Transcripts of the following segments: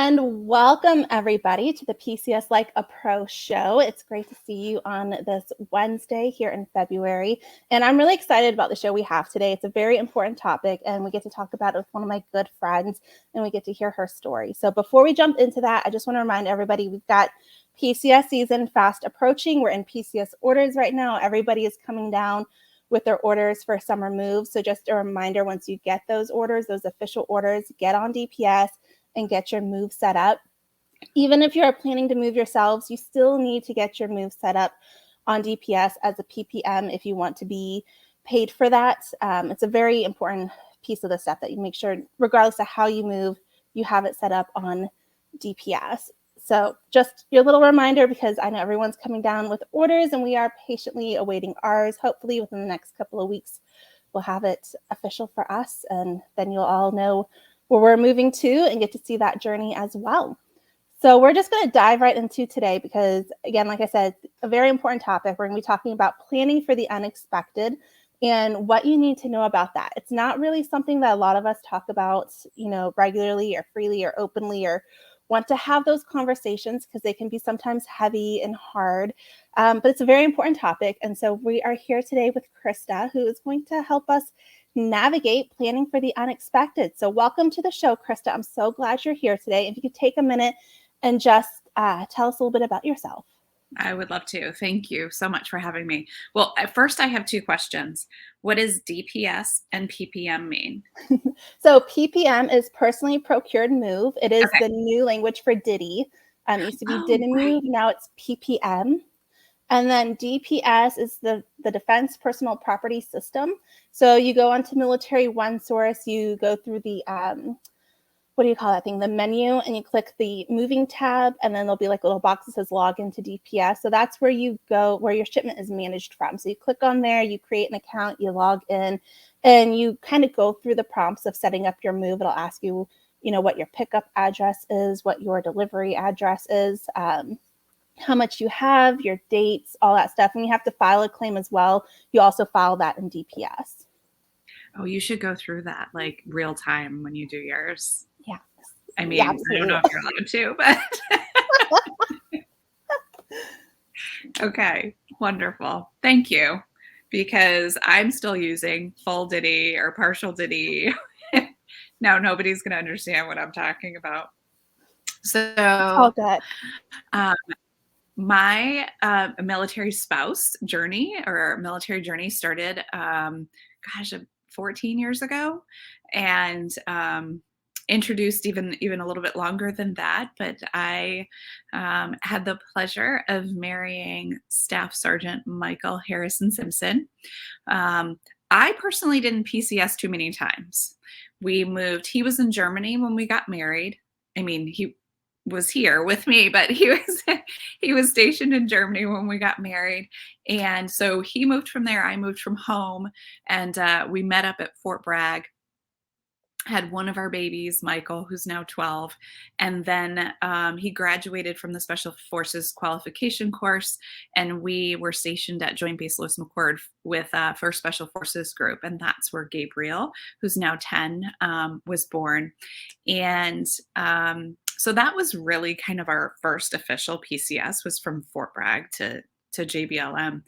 And welcome everybody to the PCS Like a Pro show. It's great to see you on this Wednesday here in February. And I'm really excited about the show we have today. It's a very important topic and we get to talk about it with one of my good friends and we get to hear her story. So before we jump into that, I just want to remind everybody we've got PCS season fast approaching. We're in PCS orders right now. Everybody is coming down with their orders for summer moves. So just a reminder, once you get those orders, those official orders, get on DPS and get your move set up. Even if you're planning to move yourselves, you still need to get your move set up on DPS as a PPM if you want to be paid for that. It's a very important piece of the step that you make sure, regardless of how you move, you have it set up on DPS. So just your little reminder, because I know everyone's coming down with orders and we are patiently awaiting ours. Hopefully within the next couple of weeks, we'll have it official for us and then you'll all know where we're moving to and get to see that journey as well. So we're just going to dive right into today because, again, like I said, a very important topic. We're going to be talking about planning for the unexpected and what you need to know about that. It's not really something that a lot of us talk about, regularly or freely or openly or want to have those conversations because they can be sometimes heavy and hard, but it's a very important topic. And so we are here today with Krista, who is going to help us navigate planning for the unexpected. So welcome to the show, Krista. I'm so glad you're here today. If you could take a minute and just tell us a little bit about yourself. I would love to. Thank you so much for having me. Well, at first I have two questions. What does DPS and PPM mean? So PPM is personally procured move. It is Okay. the new language for Diddy. It used to be Diddy Move. Now it's PPM. And then DPS is the Defense Personal Property System. So you go onto Military One Source, you go through the, what do you call that thing? The menu, and you click the moving tab, and then there'll be like a little box that says log into DPS. So that's where you go, where your shipment is managed from. So you click on there, you create an account, you log in, and you kind of go through the prompts of setting up your move. It'll ask you, what your pickup address is, what your delivery address is, how much you have, your dates, all that stuff. And you have to file a claim as well. You also file that in DPS. Oh, you should go through that like real time when you do yours. Yeah. I mean, yeah, I don't know if you're allowed to, but okay, wonderful. Thank you. Because I'm still using full Diddy or partial Diddy. Now nobody's going to understand what I'm talking about. So all good. My military spouse journey or military journey started, 14 years ago, and introduced even a little bit longer than that. But I had the pleasure of marrying Staff Sergeant Michael Harrison Simpson. I personally didn't PCS too many times. We moved. He was in Germany when we got married. I mean, he was here with me, but he was stationed in Germany when we got married. And so he moved from there. I moved from home, and we met up at Fort Bragg, had one of our babies, Michael, who's now 12. And then he graduated from the Special Forces qualification course, and we were stationed at Joint Base Lewis McChord with 1st Special Forces Group. And that's where Gabriel, who's now 10, was born. And so that was really kind of our first official PCS, was from Fort Bragg to JBLM.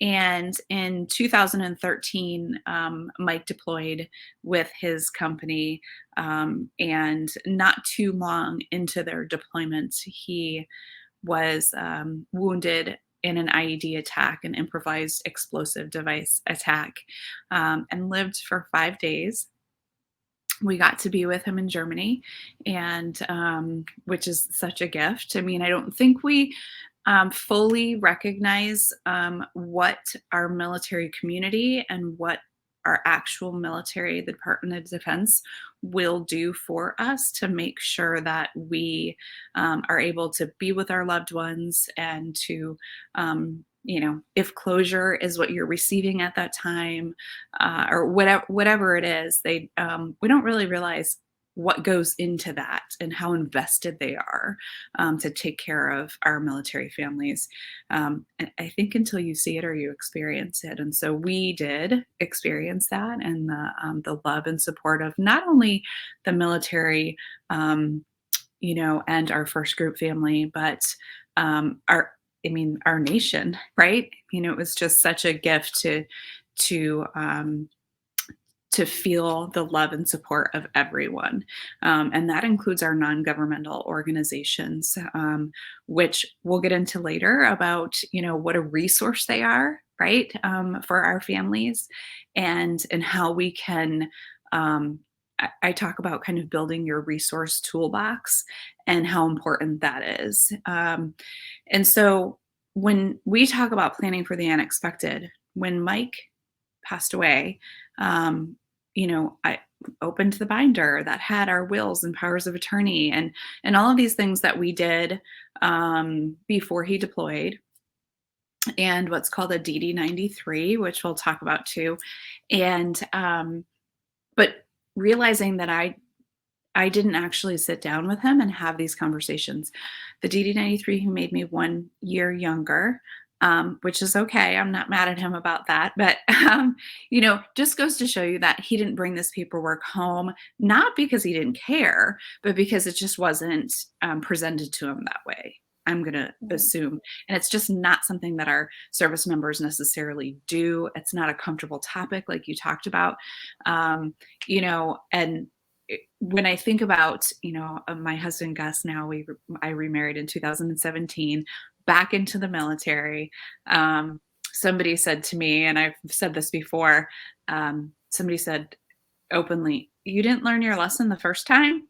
And in 2013, Mike deployed with his company, and not too long into their deployment, he was wounded in an IED attack, an improvised explosive device attack, and lived for 5 days. We got to be with him in Germany, and which is such a gift. I mean, I don't think we fully recognize what our military community and what our actual military, the Department of Defense, will do for us to make sure that we are able to be with our loved ones and to if closure is what you're receiving at that time, or whatever it is, we don't really realize what goes into that and how invested they are to take care of our military families. And I think until you see it or you experience it. And so we did experience that, and the love and support of not only the military and our first group family, but our nation, right? It was just such a gift to um, to feel the love and support of everyone. And that includes our non governmental organizations, which we'll get into later about, what a resource they are, right, for our families and how we can. I talk about kind of building your resource toolbox and how important that is. And so when we talk about planning for the unexpected, when Mike passed away, I opened the binder that had our wills and powers of attorney and all of these things that we did before he deployed, and what's called a DD 93, which we'll talk about too. And but realizing that I didn't actually sit down with him and have these conversations. The DD 93, he made me 1 year younger, which is okay. I'm not mad at him about that. But, just goes to show you that he didn't bring this paperwork home, not because he didn't care, but because it just wasn't presented to him that way. I'm going to assume. And it's just not something that our service members necessarily do. It's not a comfortable topic like you talked about, and when I think about, my husband Gus, now I remarried in 2017, back into the military. Somebody said to me, and I've said this before, somebody said openly, "You didn't learn your lesson the first time."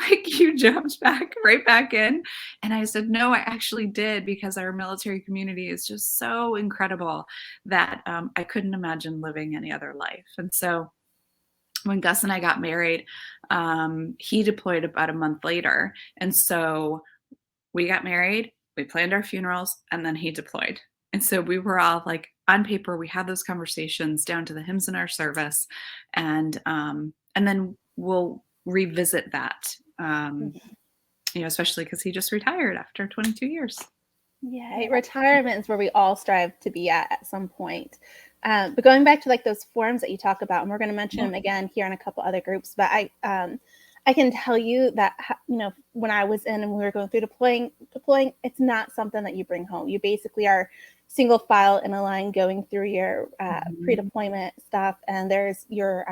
Like you jumped right back in. And I said, no, I actually did, because our military community is just so incredible that I couldn't imagine living any other life. And so when Gus and I got married, he deployed about a month later. And so we got married, we planned our funerals, and then he deployed. And so we were all like, on paper, we had those conversations down to the hymns in our service. And then we'll revisit that, especially because he just retired after 22 years. Yeah, retirement is where we all strive to be at some point. But going back to like those forms that you talk about, and we're going to mention them again here in a couple other groups, but I can tell you that, when I was in and we were going through deploying, it's not something that you bring home. You basically are single file in a line going through your pre-deployment stuff, and there's your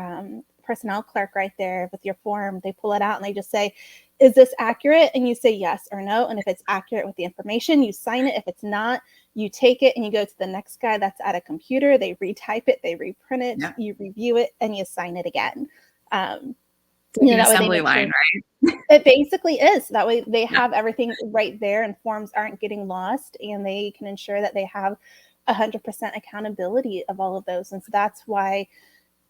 personnel clerk right there with your form. They pull it out and they just say, is this accurate? And you say yes or no. And if it's accurate with the information, you sign it. If it's not, you take it and you go to the next guy that's at a computer. They retype it, they reprint it, you review it, and you sign it again. That assembly line, right? It basically is. That way they have everything right there and forms aren't getting lost, and they can ensure that they have 100% accountability of all of those. And so that's why,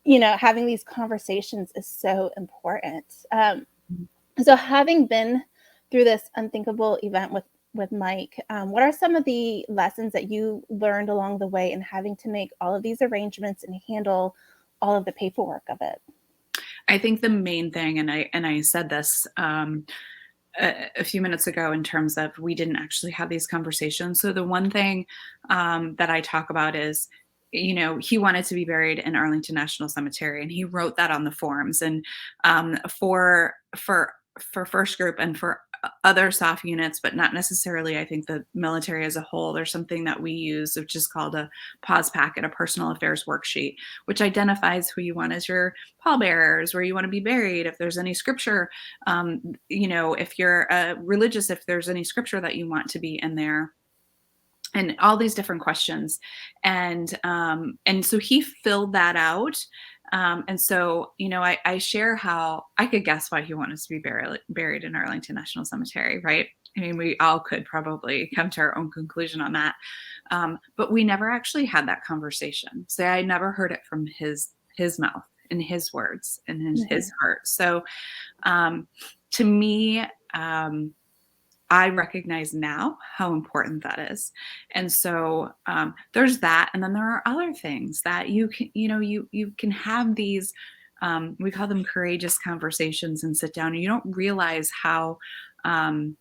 having these conversations is so important. So having been through this unthinkable event with Mike, what are some of the lessons that you learned along the way in having to make all of these arrangements and handle all of the paperwork of it? I think the main thing, and I said this a few minutes ago, in terms of we didn't actually have these conversations. So the one thing that I talk about is, he wanted to be buried in Arlington National Cemetery, and he wrote that on the forms. And for first group and for other SOF units, but not necessarily, I think, the military as a whole, there's something that we use, which is called a pause packet, a personal affairs worksheet, which identifies who you want as your pallbearers, where you want to be buried, if there's any scripture, if you're religious, if there's any scripture that you want to be in there, and all these different questions. And so he filled that out. And so, I share how I could guess why he wanted to be buried in Arlington National Cemetery, right? I mean, we all could probably come to our own conclusion on that. But we never actually had that conversation. So I never heard it from his mouth, in his words, and in his heart. So to me, I recognize now how important that is. And so there's that. And then there are other things that you can have these, we call them courageous conversations, and sit down, and you don't realize how the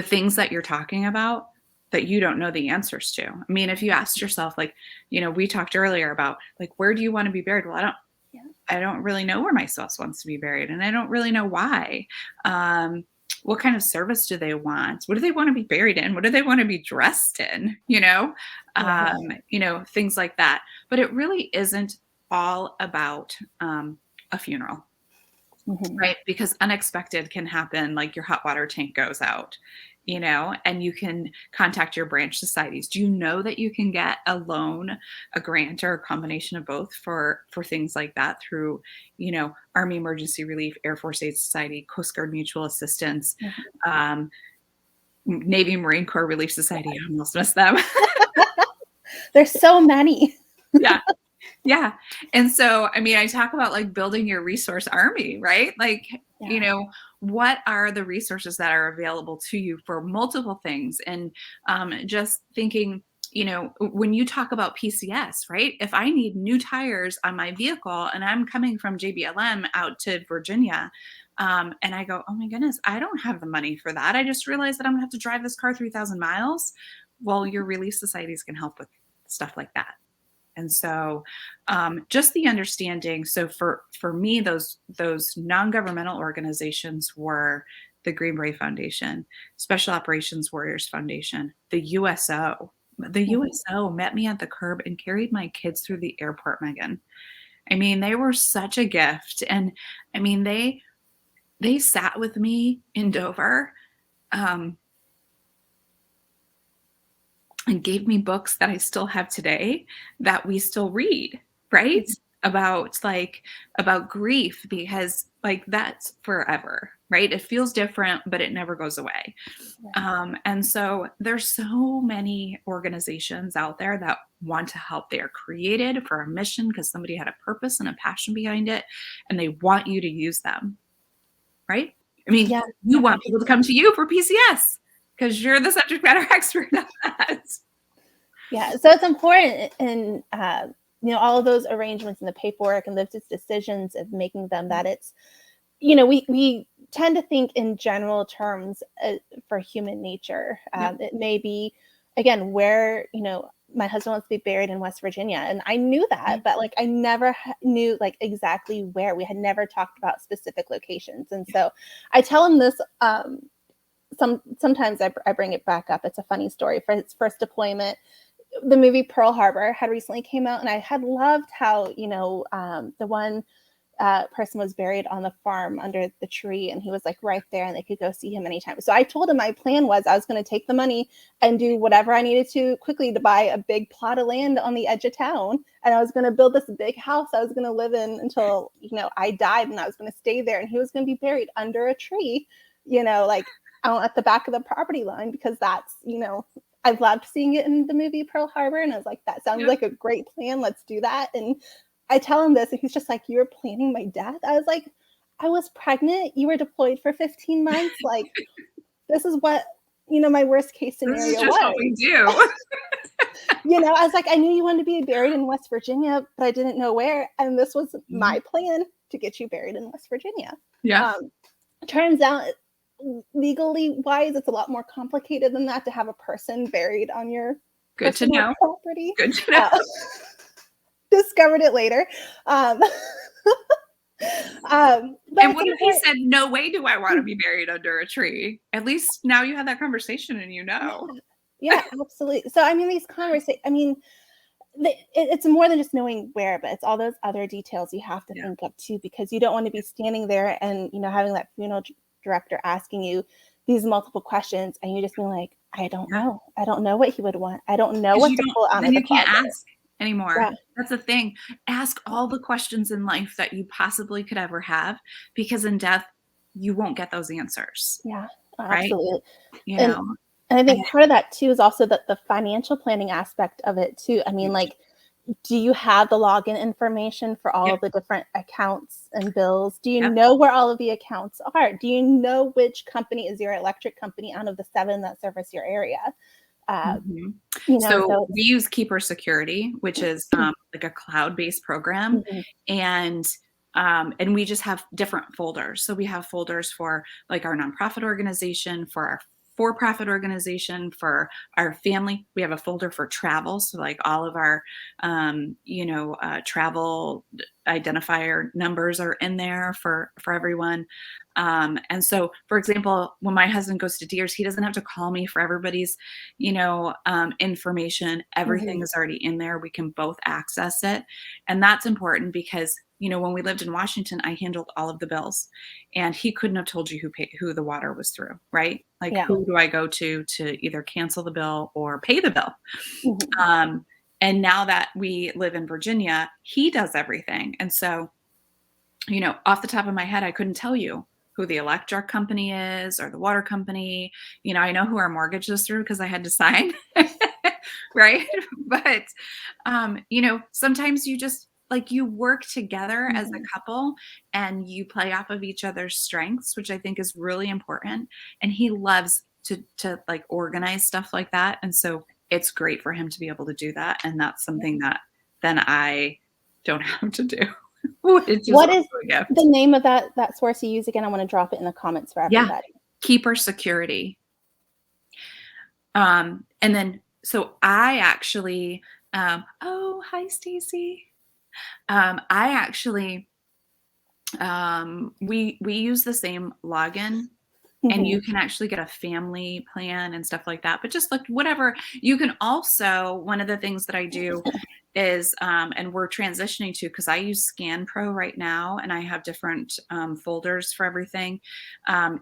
things that you're talking about that you don't know the answers to. I mean, if you asked yourself, like, we talked earlier about, like, where do you want to be buried? Well, I don't really know where my spouse wants to be buried, and I don't really know why. What kind of service do they want? What do they want to be buried in? What do they want to be dressed in? Yeah. Things like that. But it really isn't all about a funeral. Mhm. Right, because unexpected can happen, like your hot water tank goes out, and you can contact your branch societies. Do you know that you can get a loan, a grant, or a combination of both for things like that through, Army Emergency Relief, Air Force Aid Society, Coast Guard Mutual Assistance, Mhm. um, Navy Marine Corps Relief Society. I almost missed them. There's so many. Yeah. Yeah. And so, I mean, I talk about like building your resource army, right? Like, Yeah. what are the resources that are available to you for multiple things? And just thinking, when you talk about PCS, right? If I need new tires on my vehicle and I'm coming from JBLM out to Virginia, and I go, oh my goodness, I don't have the money for that. I just realized that I'm gonna have to drive this car 3,000 miles. Well, your relief societies can help with stuff like that. And so, just the understanding. So for me, those non-governmental organizations were the Green Beret Foundation, Special Operations Warriors Foundation, the USO. The Mhm. USO met me at the curb and carried my kids through the airport, Megan. I mean, they were such a gift, and I mean, they sat with me in Dover. Um, and gave me books that I still have today that we still read, right? Mhm. About grief, because like that's forever, right? It feels different, but it never goes away. Right. And so there's so many organizations out there that want to help. They are created for a mission because somebody had a purpose and a passion behind it, and they want you to use them, right? I mean, Yeah. you want people to Absolutely. come to you for PCS because you're the subject matter expert of that. Yeah, so it's important in all of those arrangements and the paperwork and those decisions of making them that it's we tend to think in general terms for human nature. Yep. It may be again where my husband wants to be buried in West Virginia, and I knew that, but like I never knew like exactly where. We had never talked about specific locations, and so I tell him this. Sometimes I bring it back up. It's a funny story for his first deployment. The movie Pearl Harbor had recently came out, and I had loved how the one person was buried on the farm under the tree, and he was like right there, and they could go see him anytime. So I told him my plan was I was going to take the money and do whatever I needed to quickly to buy a big plot of land on the edge of town, and I was going to build this big house I was going to live in until I died, and I was going to stay there, and he was going to be buried under a tree, like out at the back of the property line, because that's I loved seeing it in the movie Pearl Harbor, and I was like, that sounds Yep. like a great plan. Let's do that. And I tell him this, and he's just like, you were planning my death? I was like, I was pregnant. You were deployed for 15 months. Like, this is what, my worst case This is scenario just what we was. do. I was like, I knew you wanted to be buried in West Virginia, but I didn't know where. And this was my plan to get you buried in West Virginia. Yeah. Turns out, legally wise, it's a lot more complicated than that to have a person buried on your Good to personal know. property. Good to know. Discovered it later. Um, but And what if he said, no way do I want to be buried under a tree? At least now you had that conversation and you know. Yeah, absolutely. So, I mean, these conversations, I mean, it's more than just knowing where, but it's all those other details you have to Yeah. think of too, because you don't want to be standing there and, having that funeral director asking you these multiple questions, and you just being like, I don't Yeah. know. I don't know what he would want. I don't know 'Cause what to pull out then of the you can't closet. ask anymore. Yeah. That's the thing. Ask all the questions in life that you possibly could ever have, because in death, you won't get those answers, Yeah, right? absolutely. You And know? and I And think part of that too is also that the financial planning aspect of it too. I mean, huge. like, do you have the login information for all Yep. of the different accounts and bills? Do you Yep. know where all of the accounts are? Do you know which company is your electric company out of the 7 that service your area? Uh, Mhm. So so we use Keeper Security, which is like a cloud-based program, Mhm. and and we just have different folders. So we have folders for like our nonprofit organization, for our for-profit organization. For our family, we have a folder for travel. So like all of our, travel identifier numbers are in there for everyone. And so, for example, when my husband goes to Deers, he doesn't have to call me for everybody's, information. Everything is already in there. We can both access it. And that's important because, when we lived in Washington, I handled all of the bills, and he couldn't have told you who the water was through, right? Like, Yeah. who do I go to either cancel the bill or pay the bill? Mhm. And now that we live in Virginia, he does everything. And so, off the top of my head, I couldn't tell you who the electric company is or the water company. I know who our mortgage is through because I had to sign, right? But, sometimes you just like you work together as a Mhm. couple and you play off of each other's strengths, which I think is really important. And he loves to like organize stuff like that. And so it's great for him to be able to do that. And that's something that then I don't have to do. Which is What is also a gift. the name of that source you use again? I want to drop it in the comments for Yeah, everybody. keeper security. And then so I actually, oh, hi, Stacy. I actually, we use the same login, and you Mhm. can actually get a family plan and stuff like that. But just like whatever, you can also, one of the things that I do is, and we're transitioning to, because I use Scan Pro right now, and I have different folders for everything.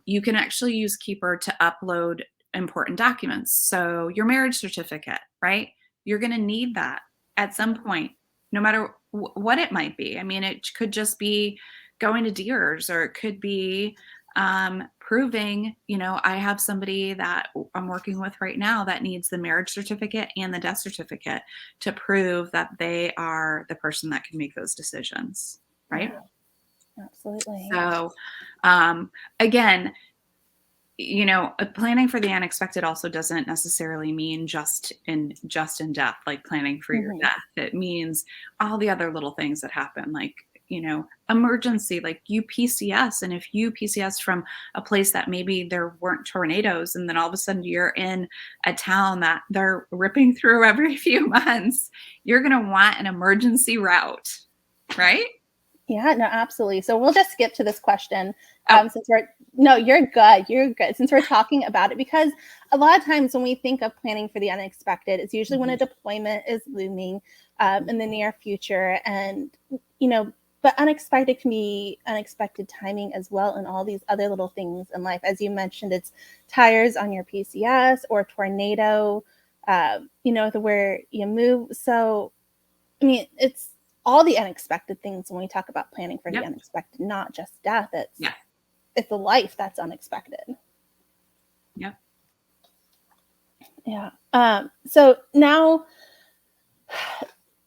You can actually use Keeper to upload important documents. So your marriage certificate, right? You're going to need that at some point, no matter what it might be. I mean, it could just be going to Deers, or it could be proving, I have somebody that I'm working with right now that needs the marriage certificate and the death certificate to prove that they are the person that can make those decisions, right? Yeah, absolutely. So, again, planning for the unexpected also doesn't necessarily mean just in death, like planning for your Mhm. death. It means all the other little things that happen, like, emergency, like you PCS. And if you PCS from a place that maybe there weren't tornadoes, and then all of a sudden you're in a town that they're ripping through every few months, you're going to want an emergency route, right? Yeah, no, absolutely. So we'll just skip to this question, Oh, since no, you're good. You're good. Since we're talking about it, because a lot of times when we think of planning for the unexpected, it's usually when a deployment is looming in the near future. And, but unexpected can be unexpected timing as well, and all these other little things in life. As you mentioned, it's tires on your PCS or tornado, where you move. So, I mean, it's all the unexpected things when we talk about planning for the yep, unexpected, not just death. yeah, It's a life that's unexpected. yep. Yeah. So now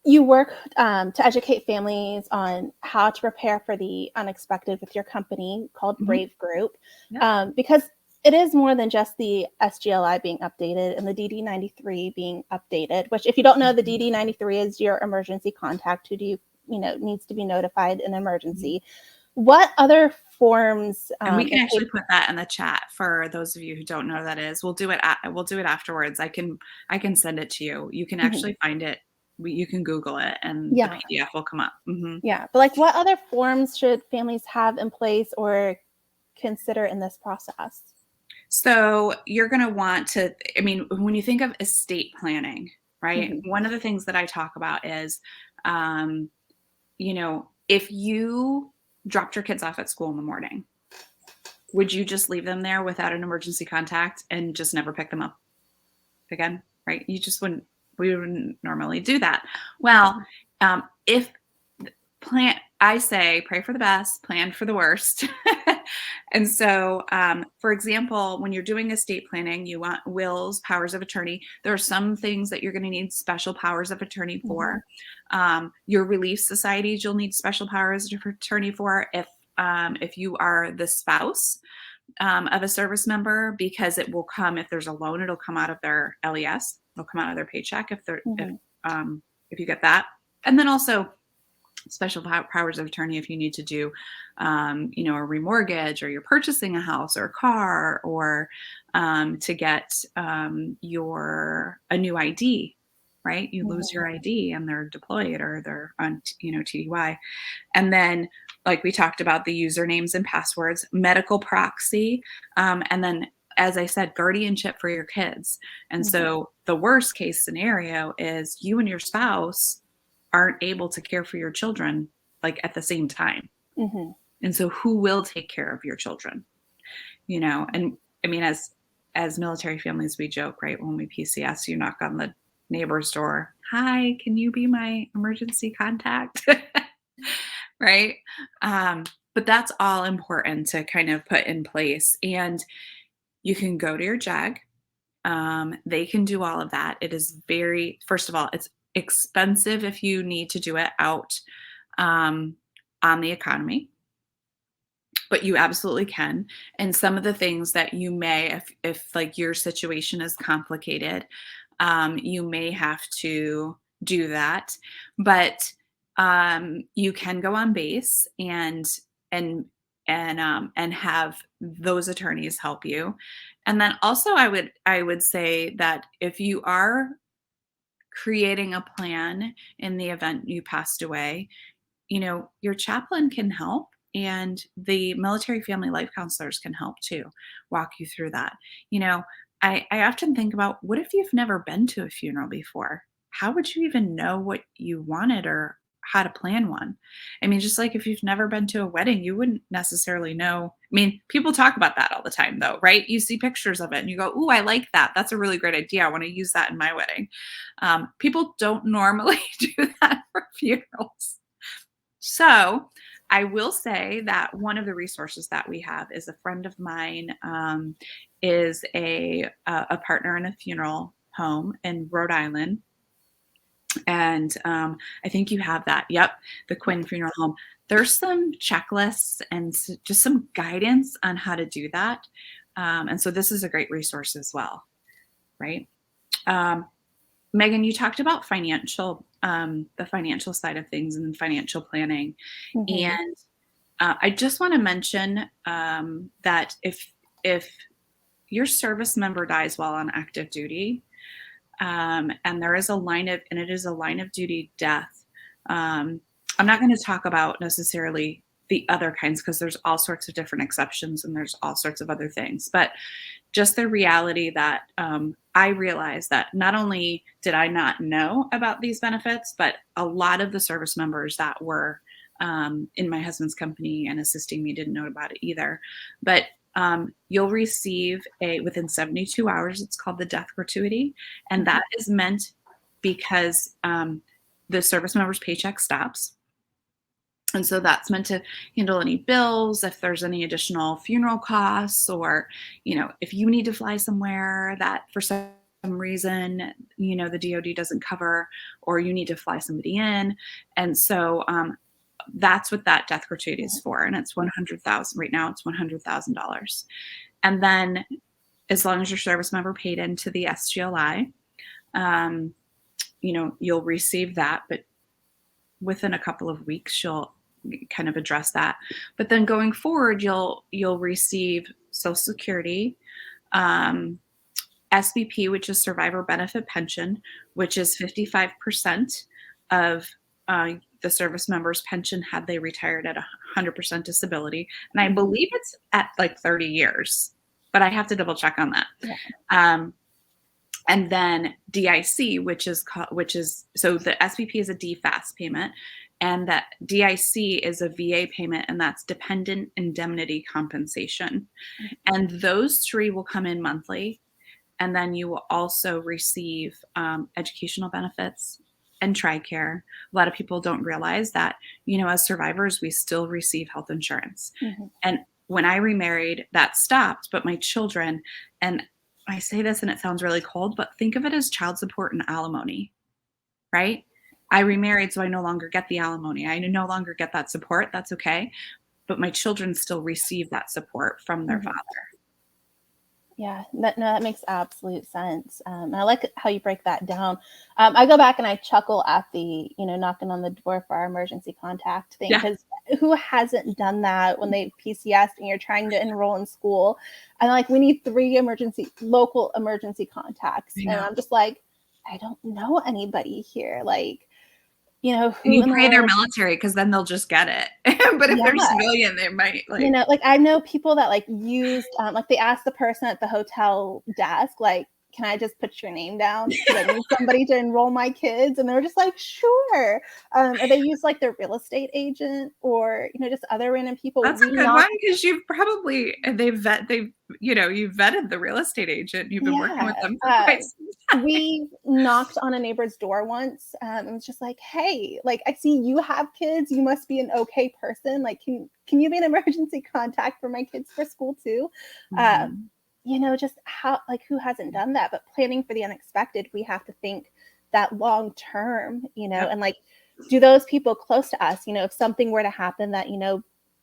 you work to educate families on how to prepare for the unexpected with your company called Mhm. Brave Group, Yep. because it is more than just the SGLI being updated and the DD93 being updated. Which, if you don't know, the Mhm. DD93 is your emergency contact who needs to be notified in Mhm. emergency. What other forms And we can of actually put that in the chat for those of you who don't know what that is. We'll do it afterwards. I can send it to you. You can Mhm. actually find it. You can Google it, and the Yeah, PDF will come up. yeah. But like, what other forms should families have in place or consider in this process? So you're going to want to, I mean, when you think of estate planning, right? Mhm. One of the things that I talk about is, if you dropped your kids off at school in the morning, would you just leave them there without an emergency contact and just never pick them up again? Right? We wouldn't normally do that. Well, if I say pray for the best, plan for the worst. And so, for example, when you're doing estate planning, you want wills, powers of attorney. There are some things that you're going to need special powers of attorney Mhm. for. Your relief societies, you'll need special powers of attorney for if you are the spouse of a service member, because it will come, if there's a loan, it'll come out of their LES. It'll come out of their paycheck if Mhm. if you get that. And then also, special powers of attorney if you need to do, a remortgage, or you're purchasing a house or a car, or to get a new ID, right? You lose your ID and they're deployed or they're on, TDY. And then, like we talked about, the usernames and passwords, medical proxy, and then, as I said, guardianship for your kids. And so the worst case scenario is you and your spouse aren't able to care for your children like at the same time. And so who will take care of your children? And I mean, as military families, we joke, right? When we PCS, you knock on the neighbor's door. Hi, can you be my emergency contact? Right? But that's all important to kind of put in place. And you can go to your JAG. They can do all of that. It is first of all, it's expensive if you need to do it out on the economy, but you absolutely can. And some of the things that you may, if like your situation is complicated, you may have to do that. But you can go on base and have those attorneys help you. And then also, I would say that if you are creating a plan in the event you passed away, your chaplain can help, and the military family life counselors can help too, walk you through that. I often think about, what if you've never been to a funeral before? How would you even know what you wanted or how to plan one? I mean, just like if you've never been to a wedding, you wouldn't necessarily know. I mean, people talk about that all the time though, right? You see pictures of it and you go, "Ooh, I like that. That's a really great idea. I want to use that in my wedding." People don't normally do that for funerals. So I will say that one of the resources that we have is, a friend of mine is a partner in a funeral home in Rhode Island. And I think you have that. Yep. The Quinn Funeral Home. There's some checklists and just some guidance on how to do that. And so this is a great resource as well. Right. Megan, you talked about the financial side of things and financial planning. And I just want to mention that if your service member dies while on active duty, and it is a line of duty death, I'm not going to talk about necessarily the other kinds, because there's all sorts of different exceptions and there's all sorts of other things. But just the reality that I realized that not only did I not know about these benefits, but a lot of the service members that were in my husband's company and assisting me didn't know about it either. But you'll receive within 72 hours, it's called the death gratuity. And that is meant because the service member's paycheck stops. And so that's meant to handle any bills, if there's any additional funeral costs, or, if you need to fly somewhere that for some reason, the DoD doesn't cover, or you need to fly somebody in. And so that's what that death gratuity is for. And it's $100,000 right now. It's $100,000. And then, as long as your service member paid into the SGLI, you'll receive that. But within a couple of weeks, she'll kind of address that. But then going forward, you'll receive Social Security, SBP, which is Survivor Benefit Pension, which is 55% of the service member's pension had they retired at 100% disability. And I believe it's at like 30 years, but I have to double check on that. Yeah. And then DIC, which is so the SBP is a DFAS payment, and that DIC is a VA payment, and that's dependent indemnity compensation. And those three will come in monthly. And then you will also receive educational benefits and TRICARE. A lot of people don't realize that, as survivors, we still receive health insurance. And when I remarried, that stopped, but my children, and I say this and it sounds really cold, but think of it as child support and alimony, right? I remarried, so I no longer get the alimony. I no longer get that support. That's okay. But my children still receive that support from their father. Yeah, that makes absolute sense. I like how you break that down. I go back and I chuckle at the, knocking on the door for our emergency contact thing, Yeah. because who hasn't done that when they PCS and you're trying to enroll in school? And like, we need 3 local emergency contacts. I And know. I'm just like, I don't know anybody here. Like, And who you in the pray they're world? military because then they'll just get it. But if they're Yeah. civilian, they might like. Like I know people that like used, like they asked the person at the hotel desk, like, can I just put your name down because I need somebody to enroll my kids? And they were just like, sure. Or they use like their real estate agent, or just other random people. That's We a good one knock. because you've probably you've vetted the real estate agent. You've been working Yeah. with them for quite some time. We knocked on a neighbor's door once, and it's just like, hey, like, I see you have kids. You must be an okay person. Like, can you be an emergency contact for my kids for school too? Mhm. Just how, like, who hasn't done that? But planning for the unexpected, we have to think that long term, Yep. and like, do those people close to us, if something were to happen that,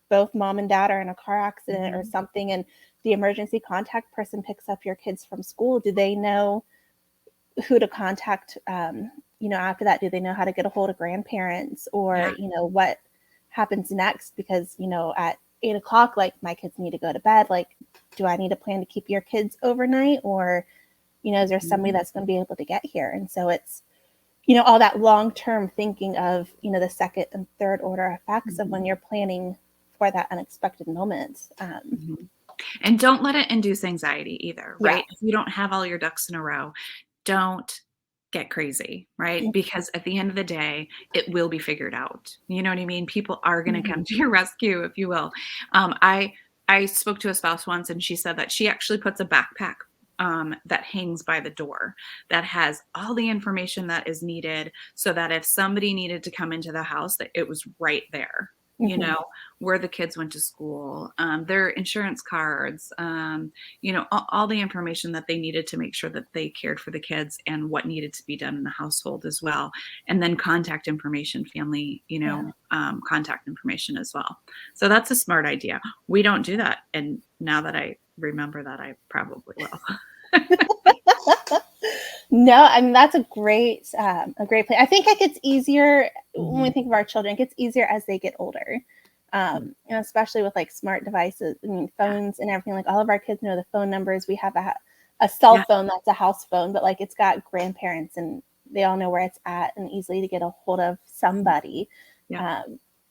both mom and dad are in a car accident or Mhm. something, and the emergency contact person picks up your kids from school, do they know who to contact? After that, do they know how to get a hold of grandparents, or Yeah. what happens next? Because at 8 o'clock, like, my kids need to go to bed. Like, do I need to plan to keep your kids overnight, or is there somebody Mhm. that's going to be able to get here? And so it's all that long term thinking of the second and third order effects of when Mhm. you're planning for that unexpected moment. Mhm. And don't let it induce anxiety either, Yeah. right? If you don't have all your ducks in a row, don't get crazy, right? Because at the end of the day, it will be figured out. You know what I mean? People are going to Mhm. come to your rescue, if you will. I spoke to a spouse once, and she said that she actually puts a backpack that hangs by the door that has all the information that is needed, so that if somebody needed to come into the house, that it was right there. You Mhm. know, where the kids went to school, their insurance cards, all the information that they needed to make sure that they cared for the kids and what needed to be done in the household as well. And then contact information, family, Yeah. contact information as well. So that's a smart idea. We don't do that. And now that I remember that, I probably will. No, I mean, that's a great plan. I think it gets easier when we Mhm. think of our children. It gets easier as they get older, especially with like smart devices. I mean, Yeah. phones and everything. Like, all of our kids know the phone numbers. We have a cell Yeah. phone that's a house phone, but like, it's got grandparents, and they all know where it's at and easily to get a hold of somebody. Yeah.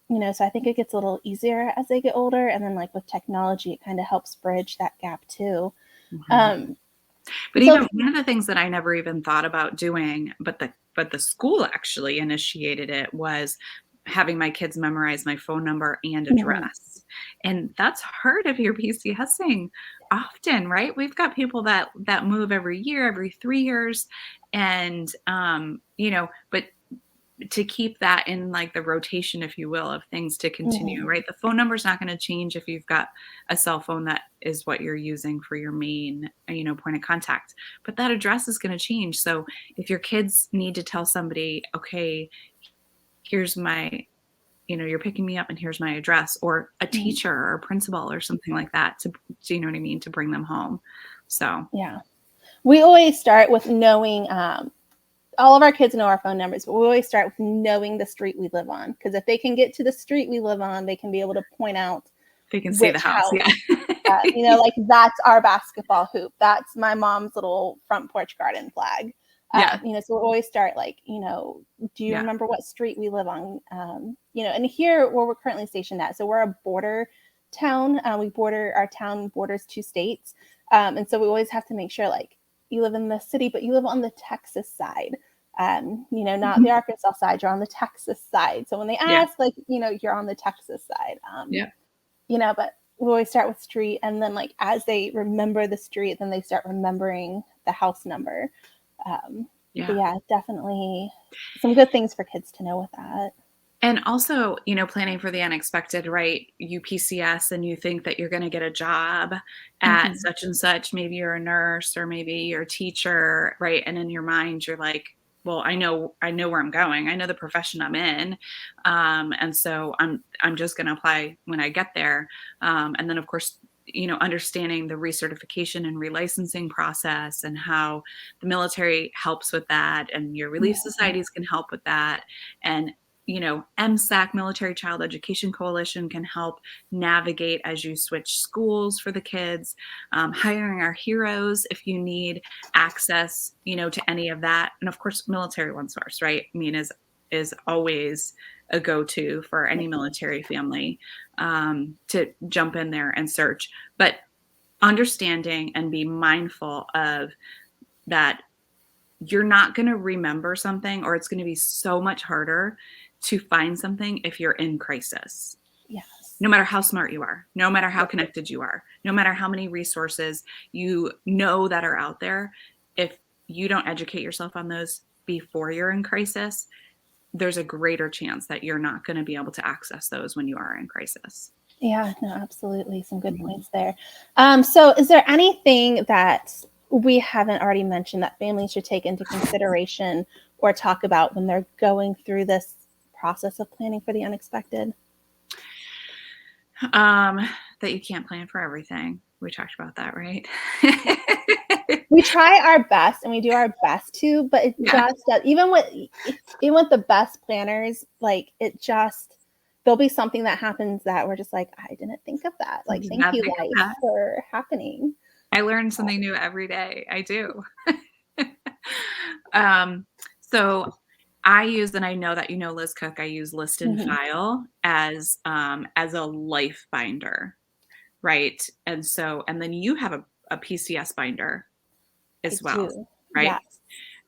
Um, so I think it gets a little easier as they get older, and then like with technology, it kind of helps bridge that gap too. Mhm. Um, But so even one of the things that I never even thought about doing, but the school actually initiated it, was having my kids memorize my phone number and Mhm. address. And that's hard if you're PCSing often, right? We've got people that move every year, every 3 years, and but to keep that in like the rotation, if you will, of things to continue, Mhm. right? The phone number is not going to change if you've got a cell phone that is what you're using for your main, point of contact. But that address is going to change. So if your kids need to tell somebody, okay, here's my, you're picking me up and here's my address, or a Mhm. teacher or a principal or something like that, to you know what I mean, to bring them home. So Yeah. We always start with knowing, all of our kids know our phone numbers, but we always start with knowing the street we live on. Because if they can get to the street we live on, they can be able to point out they can see the which house. house, Yeah. like, that's our basketball hoop. That's my mom's little front porch garden flag. Yeah. So we'll always start like, do you Yeah. remember what street we live on? And here where we're currently stationed at, so we're a border town. Our town borders 2 states. And so we always have to make sure, like, you live in the city, but you live on the Texas side. Not the Mhm. Arkansas side, you're on the Texas side. So when they Yeah. ask, like, you're on the Texas side. Yeah. But we always start with street, and then like, as they remember the street, then they start remembering the house number. But Yeah. yeah, definitely some good things for kids to know with that. And also, planning for the unexpected, right? You PCS and you think that you're going to get a job at Mm-hmm. such and such. Maybe you're a nurse or maybe you're a teacher, right? And in your mind, you're like, well, I know where I'm going. I know the profession I'm in. And so I'm just going to apply when I get there. And then of course, understanding the recertification and relicensing process and how the military helps with that, and your relief societies can help with that. And, MSAC, Military Child Education Coalition, can help navigate as you switch schools for the kids. Hiring Our Heroes, if you need access, to any of that. And of course, Military One Source, right? I mean, is always a go-to for any military family, to jump in there and search. But understanding and be mindful of that, you're not going to remember something, or it's going to be so much harder to find something if you're in crisis. Yes. No matter how smart you are, no matter how connected you are, no matter how many resources that are out there, if you don't educate yourself on those before you're in crisis, there's a greater chance that you're not going to be able to access those when you are in crisis. Yeah, no, absolutely. Some good points there. So is there anything that we haven't already mentioned that families should take into consideration or talk about when they're going through this process of planning for the unexpected? That you can't plan for everything. We talked about that, right? We try our best and we do our best to, but it just does. Even with the best planners, like there'll be something that happens that we're just like, I didn't think of that. Like, thank you, life, for happening. I learn something new every day. I do. So I use, and I know that Liz Cook, I use List and File as a life binder, right? And then you have a PCS binder as well, right? Yes.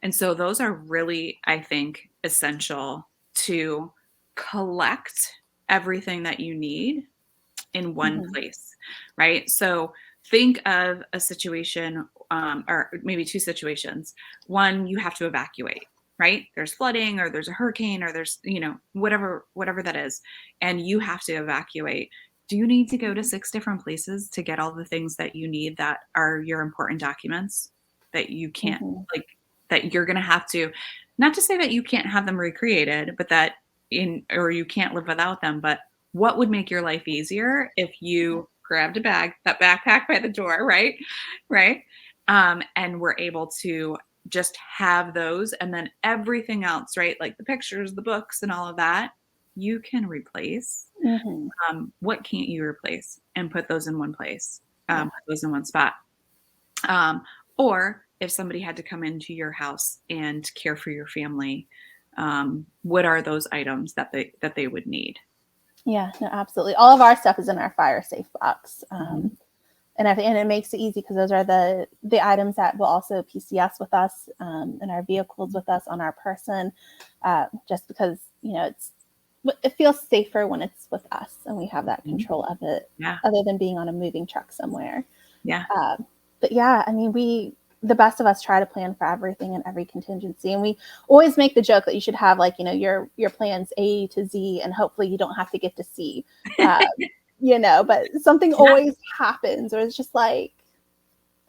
And so those are really, I think, essential to collect everything that you need in one place, right? So think of a situation, or maybe two situations. One, you have to evacuate, right? There's flooding, or there's a hurricane, or there's, whatever that is, and you have to evacuate. Do you need to go to 6 different places to get all the things that you need that are your important documents that you can't, that you're going to have to, not to say that you can't have them recreated, but or you can't live without them, but what would make your life easier if you grabbed that backpack by the door, right? And we're able to just have those, and then everything else, right? Like the pictures, the books, and all of that, you can replace. What can't you replace? And put those in one place, put those in one spot. Or if somebody had to come into your house and care for your family, what are those items that they would need? Yeah, no, absolutely. All of our stuff is in our fire safe box. And it makes it easy because those are the items that will also PCS with us, in our vehicles with us on our person, just because, it feels safer when it's with us and we have that control of it, other than being on a moving truck somewhere. But yeah, I mean, the best of us try to plan for everything and every contingency. And we always make the joke that you should have your plans A to Z, and hopefully you don't have to get to C, but something always happens, or it's just like,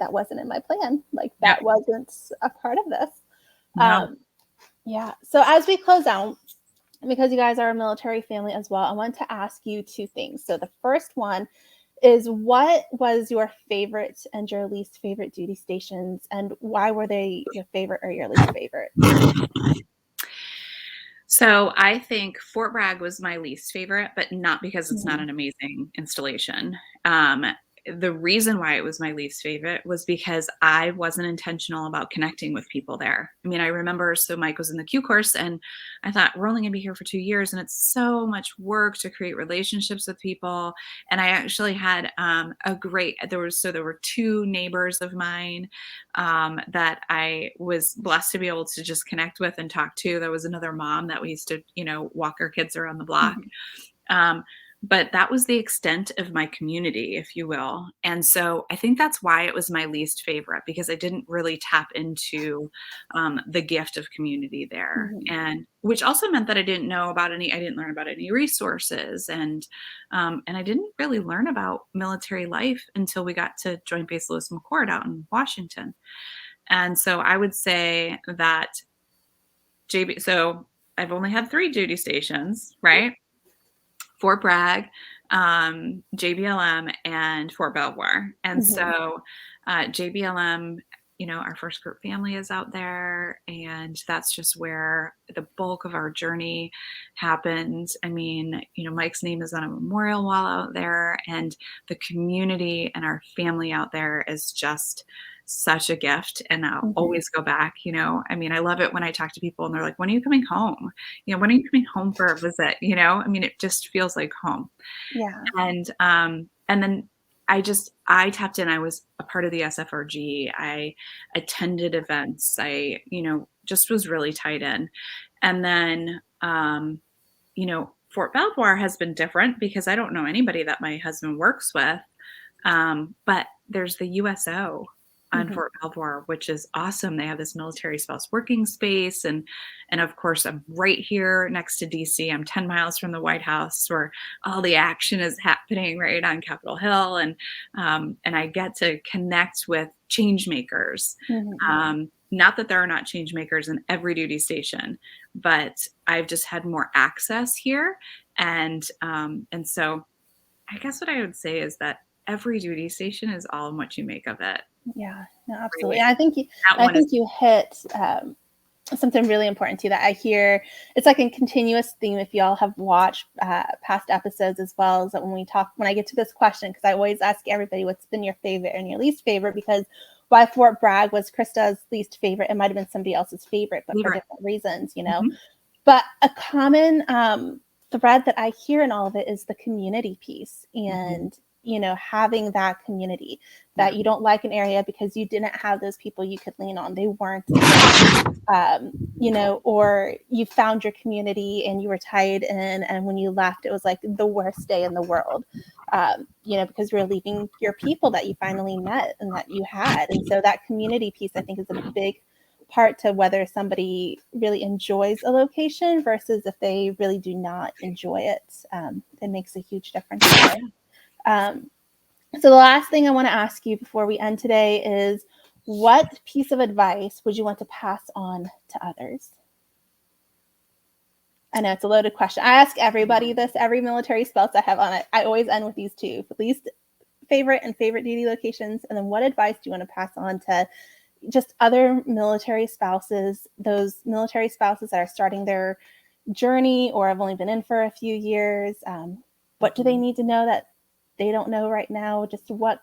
that wasn't in my plan. Like that wasn't a part of this. So as we close out, because you guys are a military family as well, I want to ask you two things. So the first one is, what was your favorite and your least favorite duty stations, and why were they your favorite or your least favorite? So I think Fort Bragg was my least favorite, but not because it's not an amazing installation. The reason why it was my least favorite was because I wasn't intentional about connecting with people there. I mean, I remember, so Mike was in the Q course, and I thought, we're only gonna be here for 2 years, and it's so much work to create relationships with people. And I actually had there were 2 neighbors of mine that I was blessed to be able to just connect with and talk to. There was another mom that we used to, walk our kids around the block. But that was the extent of my community, if you will. And so I think that's why it was my least favorite, because I didn't really tap into the gift of community there. And which also meant that I didn't learn about any resources. And I didn't really learn about military life until we got to Joint Base Lewis McChord out in Washington. And so I would say that so I've only had 3 duty stations, right? Fort Bragg, JBLM and Fort Belvoir. And Mm-hmm. so JBLM, our first group family is out there, and that's just where the bulk of our journey happened. I mean, Mike's name is on a memorial wall out there, and the community and our family out there is just such a gift. And I'll always go back. I mean, I love it when I talk to people and they're like, when are you coming home? When are you coming home for a visit? I mean, it just feels like home. Yeah. And then I tapped in. I was a part of the SFRG. I attended events. I, just was really tied in. And then, Fort Belvoir has been different because I don't know anybody that my husband works with. But there's the USO on Fort Belvoir, which is awesome. They have this military spouse working space. And of course, I'm right here next to DC. I'm 10 miles from the White House, where all the action is happening right on Capitol Hill. And I get to connect with change makers. Not that there are not change makers in every duty station, but I've just had more access here. And so I guess what I would say is that every duty station is all in what you make of it. Yeah, no, absolutely. Right? I think you hit something really important too, that I hear. It's like a continuous theme. If y'all have watched past episodes as well, is that when I get to this question, because I always ask everybody what's been your favorite and your least favorite, because why Fort Bragg was Krista's least favorite, it might have been somebody else's favorite, but for different reasons, But a common thread that I hear in all of it is the community piece, and having that community, that you don't like an area because you didn't have those people you could lean on. They weren't, or you found your community and you were tied in, and when you left, it was like the worst day in the world, because you're leaving your people that you finally met and that you had. And so that community piece, I think, is a big part to whether somebody really enjoys a location versus if they really do not enjoy it. It makes a huge difference there. So the last thing I want to ask you before we end today is, what piece of advice would you want to pass on to others? I know it's a loaded question. I ask everybody this, every military spouse I have on it. I always end with these two: least favorite and favorite duty locations. And then what advice do you want to pass on to just other military spouses, those military spouses that are starting their journey or have only been in for a few years? What do they need to know that they don't know right now? Just what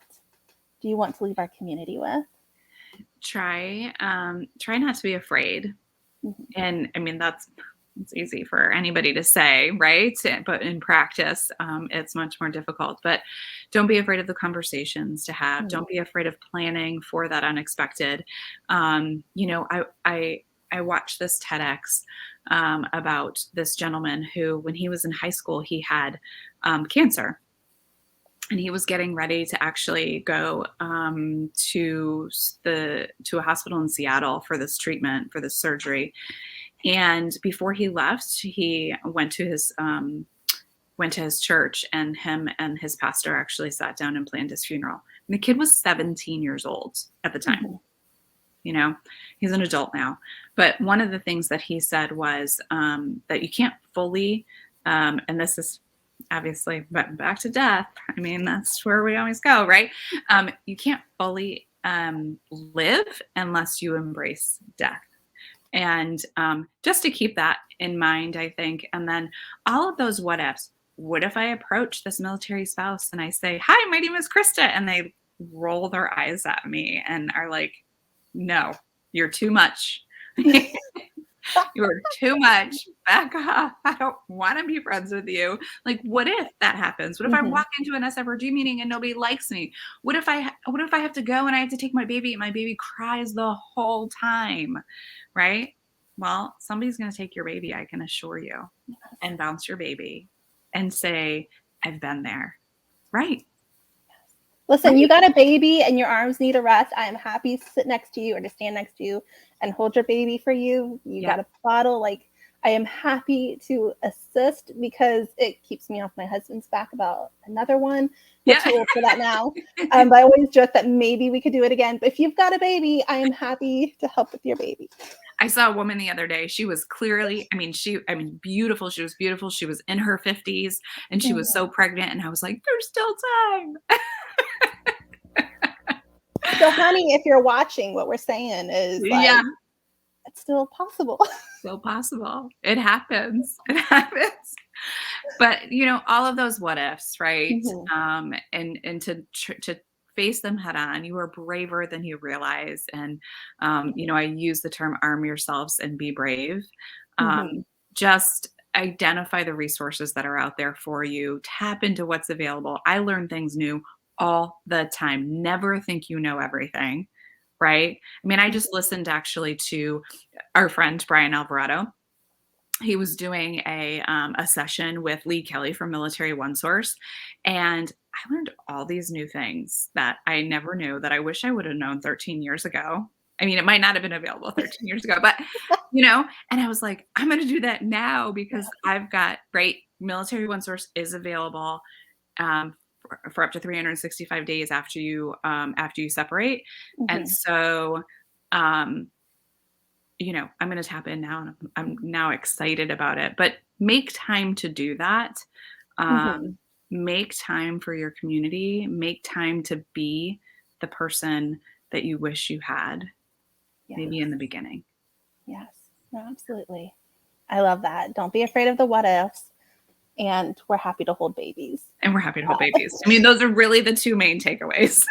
do you want to leave our community with? Try not to be afraid. And I mean, it's easy for anybody to say, right? But in practice, it's much more difficult. But don't be afraid of the conversations to have. Don't be afraid of planning for that unexpected. I watched this TEDx about this gentleman who, when he was in high school, he had cancer. And he was getting ready to actually go to a hospital in Seattle for this treatment, for this surgery. And before he left, he went to his church, and him and his pastor actually sat down and planned his funeral. And the kid was 17 years old at the time. He's an adult now. But one of the things that he said was that you can't fully, and this is obviously back to death. I mean, that's where we always go, right? You can't fully live unless you embrace death. And just to keep that in mind, I think. And then all of those what ifs. What if I approach this military spouse and I say, "Hi, my name is Krista," and they roll their eyes at me and are like, "No, you're too much. You're too much. Back off. I don't want to be friends with you." Like, what if that happens? What if I walk into an SFRG meeting and nobody likes me? What if I have to go and I have to take my baby and my baby cries the whole time, right? Well, somebody's going to take your baby, I can assure you, and bounce your baby and say, "I've been there." Right. Listen, you got a baby and your arms need a rest. I am happy to sit next to you or to stand next to you and hold your baby for you. You got a bottle. Like, I am happy to assist because it keeps me off my husband's back about another one. We're too old for that now. But I always joke that maybe we could do it again. But if you've got a baby, I am happy to help with your baby. I saw a woman the other day. She was clearly, beautiful. She was beautiful. She was in her 50s and she was so pregnant. And I was like, there's still time. So, honey, if you're watching, what we're saying is like, it's still possible. Still possible. It happens. It happens. But all of those what ifs, right? And to face them head on. You are braver than you realize. And I use the term arm yourselves and be brave. Just identify the resources that are out there for you. Tap into what's available. I learn things new all the time. Never think you know everything, right? I mean, I just listened actually to our friend Brian Alvarado. He was doing a session with Lee Kelly from Military One Source, and I learned all these new things that I never knew, that I wish I would have known 13 years ago. I mean, it might not have been available 13 years ago, but and I was like, I'm going to do that now because I've got Military One Source is available for up to 365 days after you separate. And so, I'm going to tap in now, and I'm now excited about it, but make time to do that. Make time for your community, make time to be the person that you wish you had maybe in the beginning. Yes, no, absolutely. I love that. Don't be afraid of the what ifs. And we're happy to hold babies. And we're happy to hold babies. I mean, those are really the two main takeaways.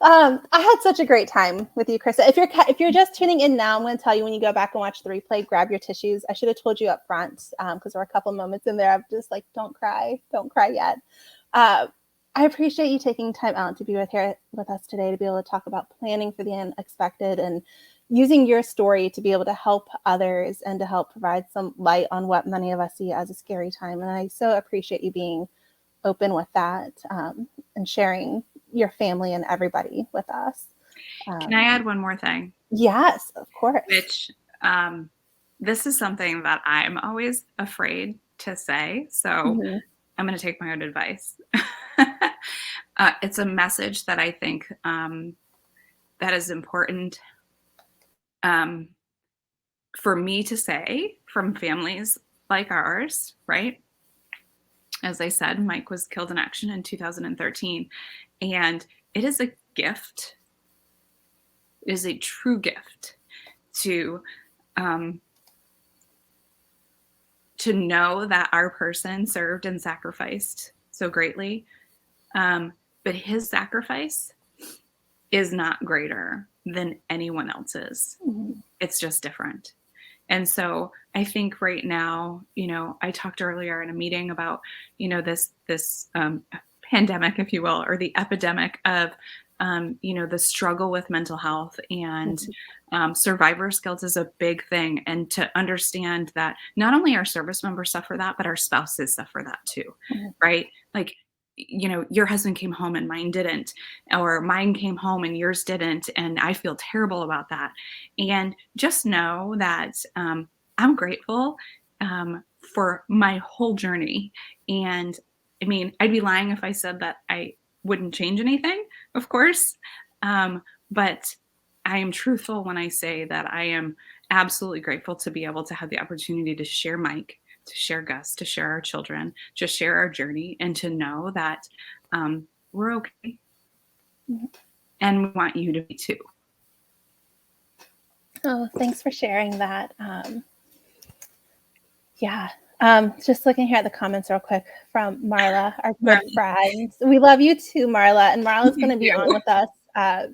I had such a great time with you, Krista. If you're just tuning in now, I'm going to tell you, when you go back and watch the replay, grab your tissues. I should have told you up front because there were a couple moments in there I'm just like, don't cry yet. I appreciate you taking time out to be with us today, to be able to talk about planning for the unexpected and using your story to be able to help others and to help provide some light on what many of us see as a scary time. And I so appreciate you being open with that and sharing your family and everybody with us. Can I add one more thing? Yes, of course. Which this is something that I'm always afraid to say. So I'm going to take my own advice. It's a message that I think that is important for me to say from families like ours, right? As I said, Mike was killed in action in 2013, and it is a gift. It is a true gift to know that our person served and sacrificed so greatly, but his sacrifice is not greater than anyone else's. It's just different. And so I think right now, I talked earlier in a meeting about, this pandemic, if you will, or the epidemic of, the struggle with mental health, and survivor's guilt is a big thing. And to understand that not only our service members suffer that, but our spouses suffer that too, right? Like, your husband came home and mine didn't, or mine came home and yours didn't. And I feel terrible about that. And just know that I'm grateful for my whole journey. And I mean, I'd be lying if I said that I wouldn't change anything, of course. But I am truthful when I say that I am absolutely grateful to be able to have the opportunity to share Mike, to share Gus, to share our children, to share our journey, and to know that we're okay. And we want you to be too. Oh, thanks for sharing that. Just looking here at the comments real quick from Marla, our good friend. We love you too, Marla. And Marla's going to be on with us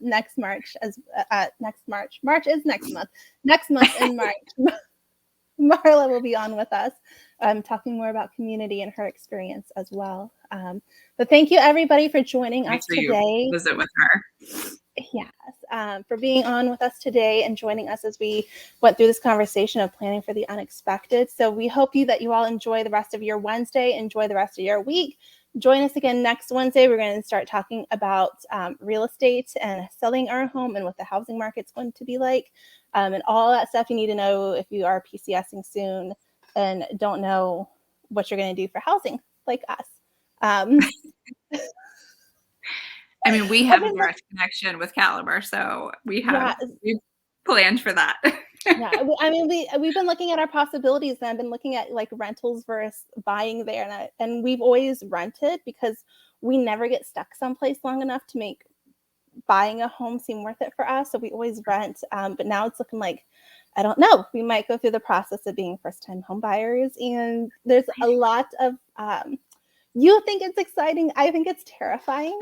next March. March is next month. Next month in March, Marla will be on with us, talking more about community and her experience as well. But thank you, everybody, for joining us today. Visit with her. Yes, for being on with us today and joining us as we went through this conversation of planning for the unexpected. So we hope that you all enjoy the rest of your Wednesday, enjoy the rest of your week. Join us again next Wednesday. We're going to start talking about real estate and selling our home and what the housing market's going to be like, and all that stuff you need to know if you are PCSing soon and don't know what you're going to do for housing, like us. I mean, we have a direct connection with Caliber, so we have planned for that. Yeah, I mean, we've been looking at our possibilities, and I've been looking at like rentals versus buying there, and we've always rented because we never get stuck someplace long enough to make buying a home seem worth it for us. So we always rent, but now it's looking like, I don't know, we might go through the process of being first-time home buyers, and there's a lot of you think it's exciting, I think it's terrifying.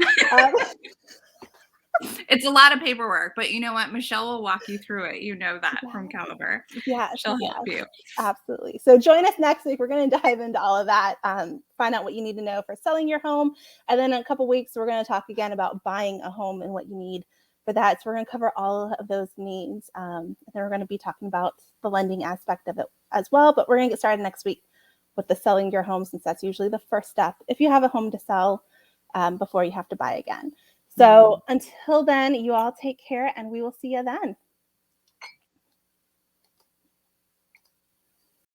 It's a lot of paperwork, but you know what? Michelle will walk you through it. You know that from Caliber. Yes, She'll yes, help you. absolutely. So join us next week. We're going to dive into all of that, find out what you need to know for selling your home. And then in a couple weeks, we're going to talk again about buying a home and what you need for that. So we're going to cover all of those needs. And then we're going to be talking about the lending aspect of it as well. But we're going to get started next week with the selling your home, since that's usually the first step if you have a home to sell before you have to buy again. So until then, you all take care, and we will see you then.